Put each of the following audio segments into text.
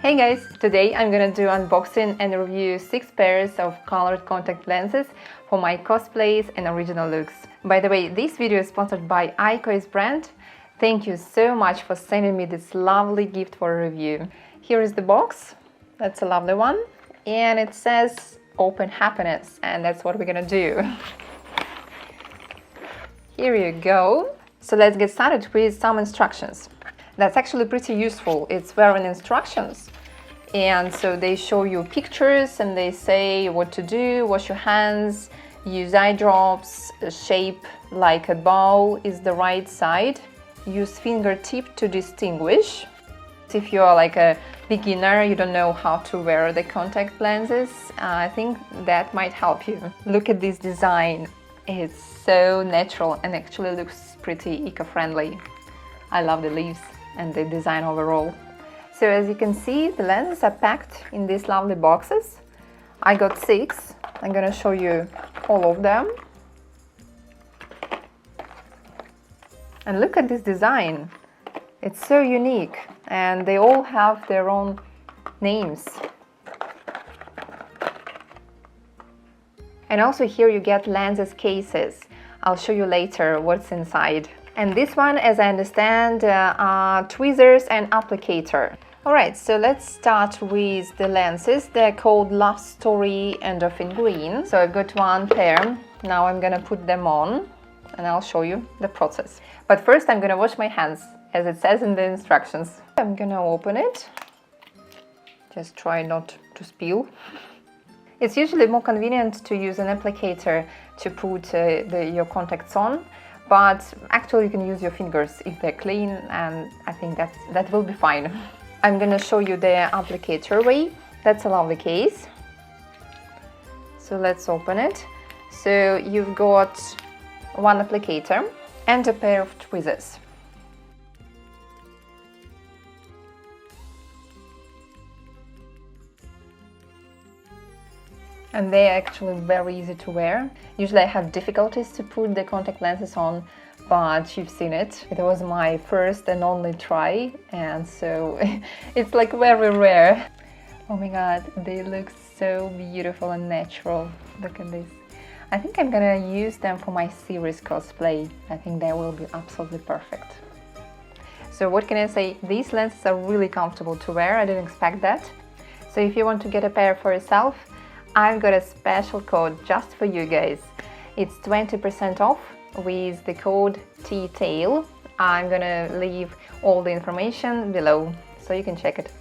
Hey guys, today I'm gonna do unboxing and review 6 pairs of colored contact lenses for my cosplays and original looks. By the way, this video is sponsored by ICOICE brand. Thank you so much for sending me this lovely gift for a review. Here is the box, that's a lovely one, and it says open happiness, and that's what we're gonna do. Here you go. So let's get started with some instructions. That's actually pretty useful. It's wearing instructions, and so they show you pictures and they say what to do: wash your hands, use eye drops, shape like a bow is the right side, use fingertip to distinguish. If you're like a beginner, you don't know how to wear the contact lenses, I think that might help you. Look at this design. It's so natural and actually looks pretty eco-friendly. I love the leaves and the design overall. So as you can see, the lenses are packed in these lovely boxes. I got 6. I'm gonna show you all of them. And look at this design. It's so unique, and they all have their own names. And also here you get lenses cases. I'll show you later what's inside. And this one, as I understand, are tweezers and applicator. Alright, so let's start with the lenses. They're called Love Story Endorphin Green. So I've got one pair. Now I'm gonna put them on and I'll show you the process. But first I'm gonna wash my hands, as it says in the instructions. I'm gonna open it. Just try not to spill. It's usually more convenient to use an applicator to put your contacts on, but actually you can use your fingers if they're clean, and I think that will be fine. I'm gonna show you the applicator way. That's a lovely case. So let's open it. So you've got one applicator and a pair of tweezers. And they're actually very easy to wear. Usually I have difficulties to put the contact lenses on, but you've seen it. It was my first and only try, and so it's like very rare. Oh my god, they look so beautiful and natural. Look at this. I think I'm gonna use them for my series cosplay. I think they will be absolutely perfect. So what can I say? These lenses are really comfortable to wear. I didn't expect that. So if you want to get a pair for yourself, I've got a special code just for you guys. It's 20% off with the code TTAIL. I'm gonna leave all the information below so you can check it.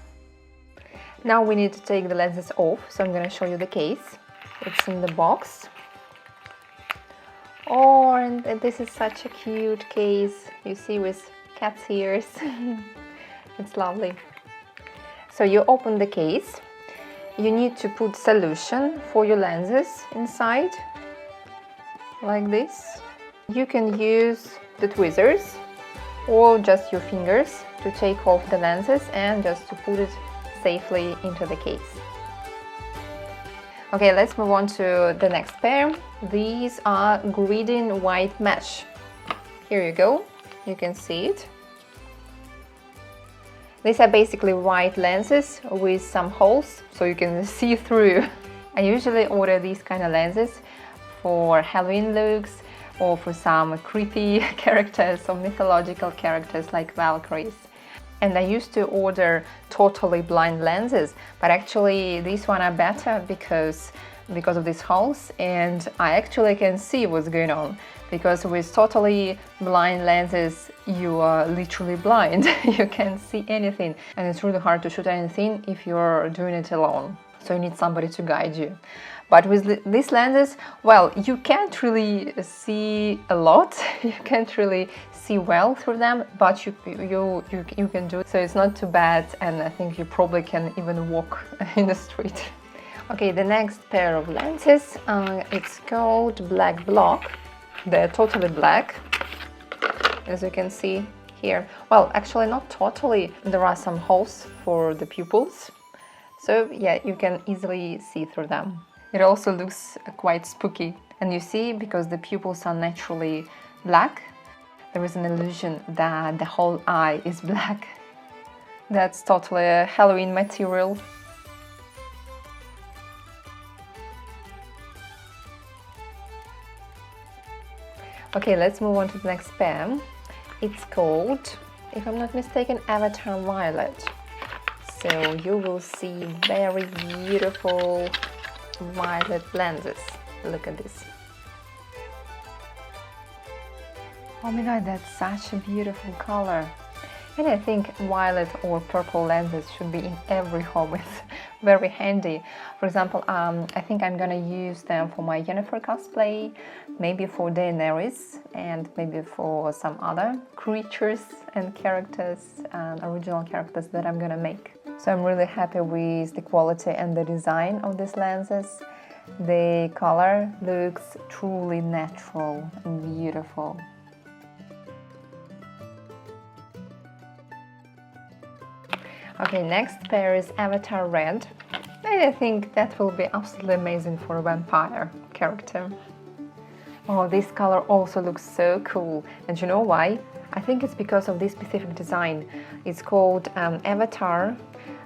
Now we need to take the lenses off, so I'm gonna show you the case. It's in the box. Oh, and this is such a cute case, you see, with cat's ears. It's lovely. So you open the case. You need to put solution for your lenses inside, like this. You can use the tweezers or just your fingers to take off the lenses and just to put it safely into the case. Okay, let's move on to the next pair. These are green white mesh. Here you go, you can see it. These are basically white lenses with some holes, so you can see through. I usually order these kind of lenses for Halloween looks or for some creepy characters or mythological characters like Valkyries. And I used to order totally blind lenses, but actually these ones are better because of these holes, and I actually can see what's going on. Because with totally blind lenses, you are literally blind. You can't see anything, and it's really hard to shoot anything if you're doing it alone. So you need somebody to guide you. But with these lenses, well, you can't really see a lot. You can't really see well through them, but you can do it. So it's not too bad, and I think you probably can even walk in the street. Okay, the next pair of lenses, it's called Black Block. They're totally black, as you can see here. Well, actually not totally. There are some holes for the pupils. So yeah, you can easily see through them. It also looks quite spooky. And you see, because the pupils are naturally black, there is an illusion that the whole eye is black. That's totally a Halloween material. Okay, let's move on to the next pair. It's called, if I'm not mistaken, Avatar Violet. So you will see very beautiful violet lenses. Look at this. Oh my god, that's such a beautiful color. And I think violet or purple lenses should be in every home. It's very handy. For example, I think I'm gonna use them for my Yennefer cosplay, maybe for Daenerys, and maybe for some other creatures and characters, original characters that I'm gonna make. So I'm really happy with the quality and the design of these lenses. The color looks truly natural and beautiful. Okay, next pair is Avatar Red, and I think that will be absolutely amazing for a vampire character. Oh, this color also looks so cool, and you know why? I think it's because of this specific design. It's called Avatar,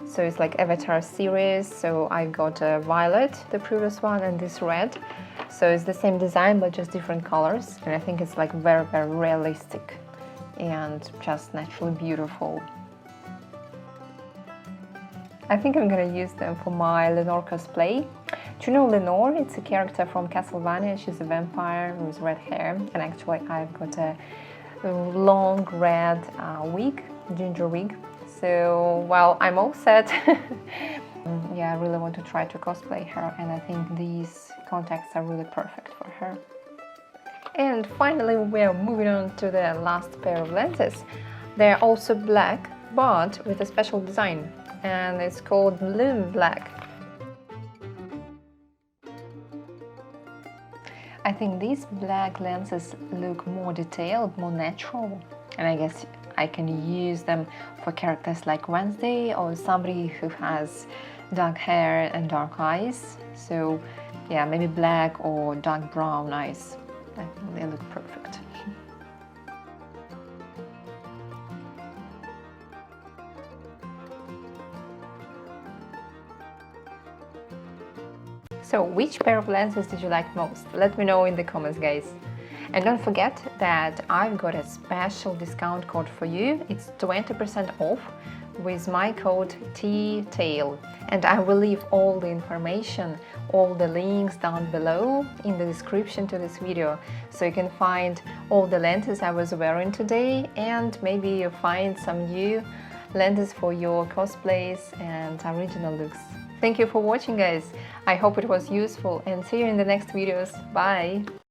so it's like Avatar series, so I got violet, the previous one, and this red. So it's the same design but just different colors, and I think it's like very, very realistic and just naturally beautiful. I think I'm gonna use them for my Lenore cosplay. Do you know Lenore? It's a character from Castlevania. She's a vampire with red hair, and actually I've got a long red wig, ginger wig. So, well, I'm all set. Yeah, I really want to try to cosplay her, and I think these contacts are really perfect for her. And finally, we're moving on to the last pair of lenses. They're also black, but with a special design, and it's called Bloom Black. I think these black lenses look more detailed, more natural, and I guess I can use them for characters like Wednesday or somebody who has dark hair and dark eyes. So yeah, maybe black or dark brown eyes. I think they look perfect. So, which pair of lenses did you like most? Let me know in the comments, guys. And don't forget that I've got a special discount code for you. It's 20% off with my code TTAIL. And I will leave all the information, all the links down below in the description to this video. So you can find all the lenses I was wearing today, and maybe you find some new lenses for your cosplays and original looks. Thank you for watching, guys. I hope it was useful, and see you in the next videos. Bye!